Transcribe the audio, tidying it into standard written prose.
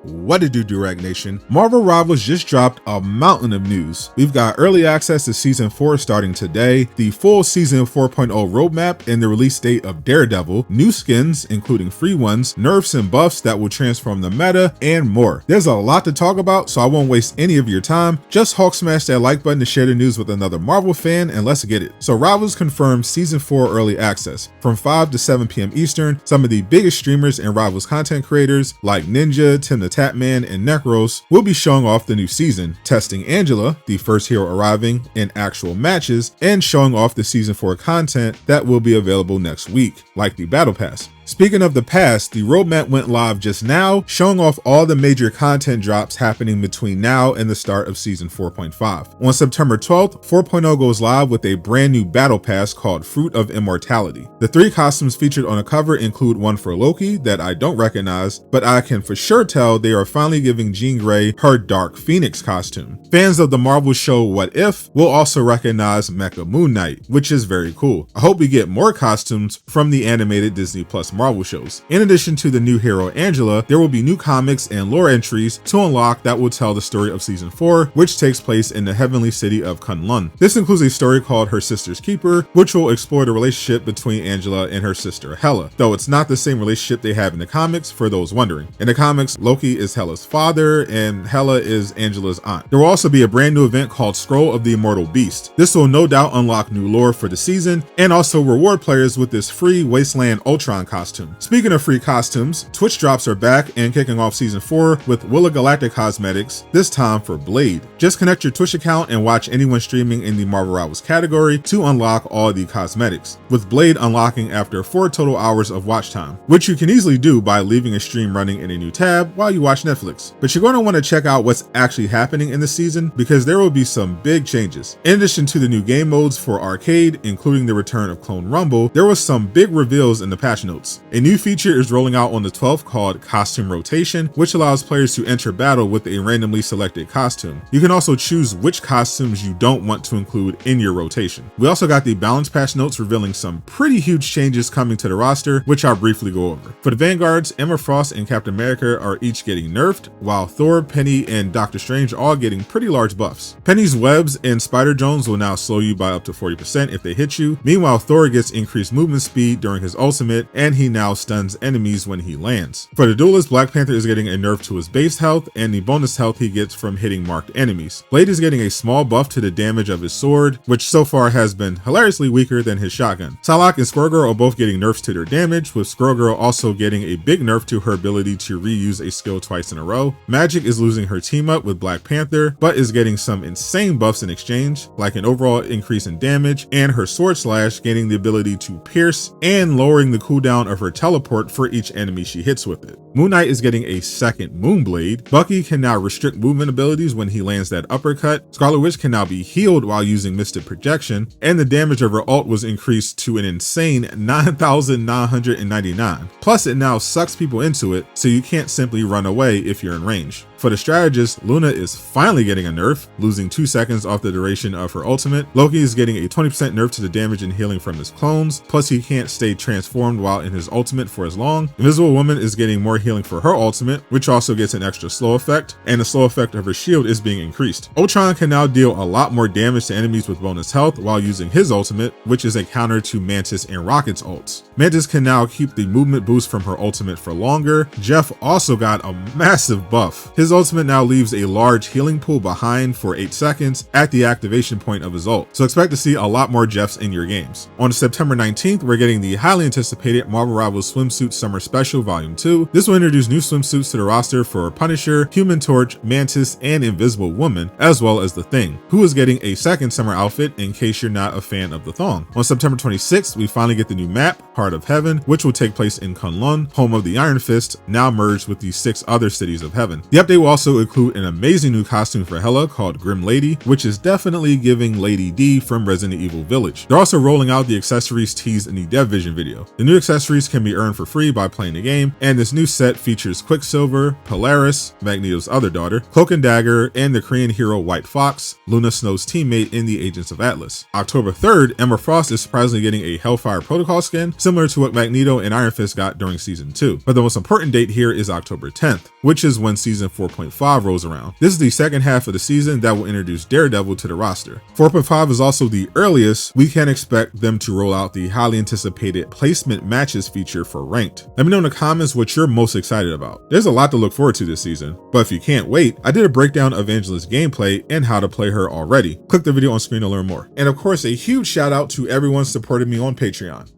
What it do, Durag Nation? Marvel Rivals just dropped a mountain of news. We've got early access to Season 4 starting today, the full Season 4.0 roadmap and the release date of Daredevil, new skins, including free ones, nerfs and buffs that will transform the meta, and more. There's a lot to talk about, so I won't waste any of your time. Just Hulk smash that like button to share the news with another Marvel fan, and let's get it. So Rivals confirmed Season 4 early access. From 5 to 7 p.m. Eastern, some of the biggest streamers and Rivals content creators like Ninja, TimTheTatman, and Necros will be showing off the new season, testing Angela, the first hero arriving, in actual matches, and showing off the Season 4 content that will be available next week, like the Battle Pass. Speaking of the past, the roadmap went live just now, showing off all the major content drops happening between now and the start of Season 4.5. On September 12th, 4.0 goes live with a brand new battle pass called Fruit of Immortality. The 3 costumes featured on the cover include one for Loki that I don't recognize, but I can for sure tell they are finally giving Jean Grey her Dark Phoenix costume. Fans of the Marvel show What If will also recognize Mecha Moon Knight, which is very cool. I hope we get more costumes from the animated Disney Plus Marvel shows. In addition to the new hero Angela, there will be new comics and lore entries to unlock that will tell the story of Season 4, which takes place in the heavenly city of Kun-Lun. This includes a story called Her Sister's Keeper, which will explore the relationship between Angela and her sister Hela, though it's not the same relationship they have in the comics for those wondering. In the comics, Loki is Hela's father and Hela is Angela's aunt. There will also be a brand new event called Scroll of the Immortal Beast. This will no doubt unlock new lore for the season and also reward players with this free Wasteland Ultron costume. Speaking of free costumes, Twitch drops are back and kicking off Season 4 with Willa Galactic cosmetics, this time for Blade. Just connect your Twitch account and watch anyone streaming in the Marvel Rivals category to unlock all the cosmetics, with Blade unlocking after 4 total hours of watch time, which you can easily do by leaving a stream running in a new tab while you watch Netflix. But you're going to want to check out what's actually happening in the season because there will be some big changes. In addition to the new game modes for arcade, including the return of Clone Rumble, there was some big reveals in the patch notes. A new feature is rolling out on the 12th called Costume Rotation, which allows players to enter battle with a randomly selected costume. You can also choose which costumes you don't want to include in your rotation. We also got the balance patch notes revealing some pretty huge changes coming to the roster, which I'll briefly go over. For the Vanguards, Emma Frost and Captain America are each getting nerfed, while Thor, Penny, and Doctor Strange are all getting pretty large buffs. Penny's webs and Spider Drones will now slow you by up to 40% if they hit you. Meanwhile, Thor gets increased movement speed during his ultimate, and he now stuns enemies when he lands. For the duelist, Black Panther is getting a nerf to his base health and the bonus health he gets from hitting marked enemies. Blade is getting a small buff to the damage of his sword, which so far has been hilariously weaker than his shotgun. Psylocke and Squirrel are both getting nerfs to their damage, with Squirrel also getting a big nerf to her ability to reuse a skill twice in a row. Magic is losing her team up with Black Panther, but is getting some insane buffs in exchange, like an overall increase in damage and her sword slash gaining the ability to pierce and lowering the cooldown of her teleport for each enemy she hits with it. Moon Knight is getting a second Moonblade. Bucky can now restrict movement abilities when he lands that uppercut. Scarlet Witch can now be healed while using Mystic Projection, and the damage of her ult was increased to an insane 9,999. Plus, it now sucks people into it, so you can't simply run away if you're in range. For the strategist, Luna is finally getting a nerf, losing 2 seconds off the duration of her ultimate. Loki is getting a 20% nerf to the damage and healing from his clones, plus he can't stay transformed while in his ultimate for as long. Invisible Woman is getting more healing for her ultimate, which also gets an extra slow effect, and the slow effect of her shield is being increased. Ultron can now deal a lot more damage to enemies with bonus health while using his ultimate, which is a counter to Mantis and Rocket's ults. Mantis can now keep the movement boost from her ultimate for longer. Jeff also got a massive buff. His ultimate now leaves a large healing pool behind for 8 seconds at the activation point of his ult, so expect to see a lot more Jeffs in your games. On September 19th, we're getting the highly anticipated Marvel Rivals Swimsuit Summer Special Volume 2. This will introduce new swimsuits to the roster for Punisher, Human Torch, Mantis, and Invisible Woman, as well as The Thing, who is getting a second summer outfit in case you're not a fan of the thong. On September 26th, we finally get the new map, Heart of Heaven, which will take place in Kun-Lun, home of the Iron Fist, now merged with the 6 other cities of heaven. The update will also include an amazing new costume for Hela called Grim Lady, which is definitely giving Lady D from Resident Evil Village. They're also rolling out the accessories teased in the Dev Vision video. The new accessories victories can be earned for free by playing the game, and this new set features Quicksilver, Polaris, Magneto's other daughter, Cloak and Dagger, and the Korean hero White Fox, Luna Snow's teammate in the Agents of Atlas. October 3rd, Emma Frost is surprisingly getting a Hellfire Protocol skin, similar to what Magneto and Iron Fist got during Season 2. But the most important date here is October 10th, which is when Season 4.5 rolls around. This is the second half of the season that will introduce Daredevil to the roster. 4.5 is also the earliest we can expect them to roll out the highly anticipated placement matches feature for Ranked. Let me know in the comments what you're most excited about. There's a lot to look forward to this season, but if you can't wait, I did a breakdown of Angela's gameplay and how to play her already. Click the video on screen to learn more. And of course, a huge shout out to everyone supporting me on Patreon.